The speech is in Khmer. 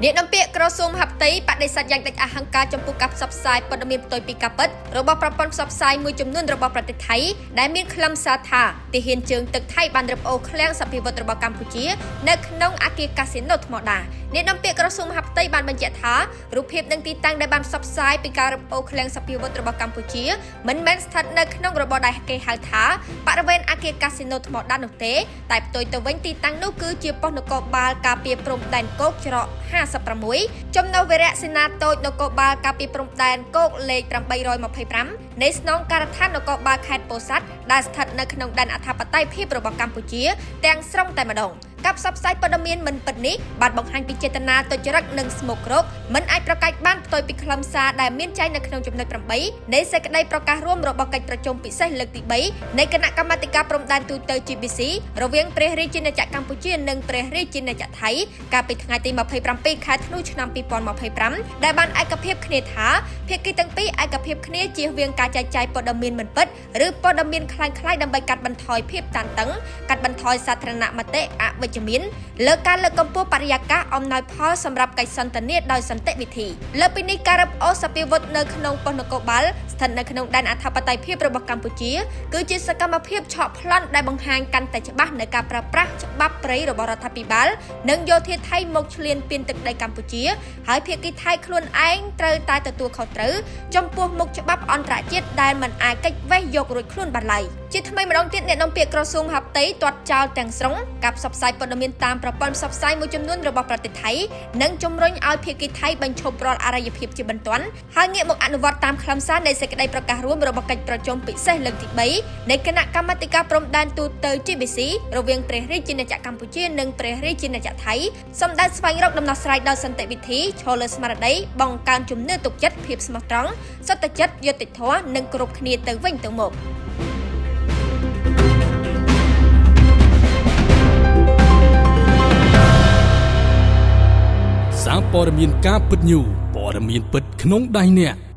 អ្នកនាំពាក្យក្រសួងមហាផ្ទៃបដិសេធយ៉ាងដាច់អហង្ការចំពោះការផ្សព្វផ្សាយព័ត៌មានផ្ទុយពីការពិតរបស់ប្រព័ន្ធផ្សព្វផ្សាយមួយចំនួនរបស់ប្រទេសថៃដែលមានខ្លឹមសារថាទាហានជើងទឹកថៃបានរឹបអូសឃ្លាំងសព្វវុធរបស់កម្ពុជានៅក្នុងអគារកាស៊ីណូថ្មដាអ្នកនាំពាក្យក្រសួងមហាផ្ទៃបានបញ្ជាក់ថារូបភាពនិងទីតាំងដែលបានផ្សព្វផ្សាយពីការរឹបអូសឃ្លាំងសព្វវុធរបស់កម្ពុជាមិនមែនស្ថិតនៅក្នុងរបបដែលគេហៅថាបរិវេណអគារកាស៊ីណូថ្មដានោះទេតែផ្ទុយទៅវិញទីតាំងនោះគឺជាប៉ុស្តិ៍នគរបាលការពារព្រំដែនគោកច្រក56ចំណុះវីរៈសេនាតូចនគរបាលការពារព្រំដែនគោកលេខ825នៃស្នងការដ្ឋាននគរបាលខេត្តពោធិ៍សាត់ដែលស្ថិតនៅក្នុងដែនអធិបតេយ្យភាពរបស់កម្ពុជាទាំងស្រុងតែម្ដងការផ្សព្វផ្សាយព័ត៌មានមិនពិតនេះបានបង្ហាញពីចេតនាទុច្ចរិតនិងស្មោករកមិនអាចប្រកែកបានផ្ទុយពីខ្លឹមសារដែលមានចែងនៅក្នុងចំណុច8នៃសេចក្តីប្រកាសរួមរបស់កិច្ចប្រជុំពិសេសលើកទី3នៃគណៈកម្មាធិការព្រំដែនទូទៅ GBC រវាងព្រះរាជាណាចក្រកម្ពុជានិងព្រះរាជាណាចក្រថៃកាលពីថ្ងៃទី27ខែធ្នូឆ្នាំ2025ដែលបានឯកភាពគ្នាថាភាគីទាំងពីរឯកភាពគ្នាជៀសវាងការចែកចាយព័ត៌មានមិនពិតឬព័ត៌មានคล้ายៗដើម្បីកាត់បន្ថយភាពតានតឹងកាត់បន្ថយសាធារណមតិអវិជ្ជមានលើការលើកកម្ពស់បរិយាកាសអំណោយផលសម្រាប់កិច្ចសន្ទនាដោយសន្តិវិធីលើពីនេះការរឹបអូសសព្វវុធនៅក្នុងប៉ុស្តិ៍នគរបាលស្ថិតនៅក្នុងដែនអធិបតេយ្យភាពរបស់កម្ពុជាគឺជាសកម្មភាពឆក់ប្លន់ដែលបង្ហាញកាន់តែច្បាស់នៅការប្រើប្រាស់ច្បាប់ព្រៃរបស់រដ្ឋាភិបាលនិងយោធាថៃមកឈ្លានពានទឹកដីកម្ពុជាហើយភាគីថៃខ្លួនឯងត្រូវតែទទួលខុសត្រូវចំពោះមុខច្បាប់អន្តរជាតិដែលមិនអាចកិច្ចវេះយករួចខ្លួនបានឡើយជាថ្មីម្ដងទៀតអ្នកនាំពាក្យក្រសួងមហាផ្ទៃទាត់ចោលទាំងស្រុងការផ្សព្វផ្សាយព័ត៌មានតាមប្រព័ន្ធផ្សព្វផ្សាយមួយចំនួនរបស់ប្រទេសថៃនិងជំរុញឲ្យភាគីថៃបញ្ឈប់រាល់អរិយភាពជាបន្ទាន់ហើយងាកមកអនុវត្តតាមខ្លឹមសារនៃសេចក្តីប្រកាសរួមរបស់កិច្ចប្រជុំពិសេសលើកទី3នៃគណៈកម្មាធិការព្រំដែនទូទៅ GBC រវាងព្រះរាជាណាចក្រកម្ពុជានិងព្រះរាជាណាចក្រថៃសម្ដៅស្វែងរកដំណោះស្រាយដោយសន្តិវិធីឈលលើស្មារតីបង្កើនជំនឿទុកចិត្តភាពស្មោះត្រង់សន្តិចិត្តយុត្តិធម៌និងគោរពគ្នាទៅវិញទៅមកសារព័ត៌មានការពិតញូព័ត៌មានពិតក្នុងដៃអ្នក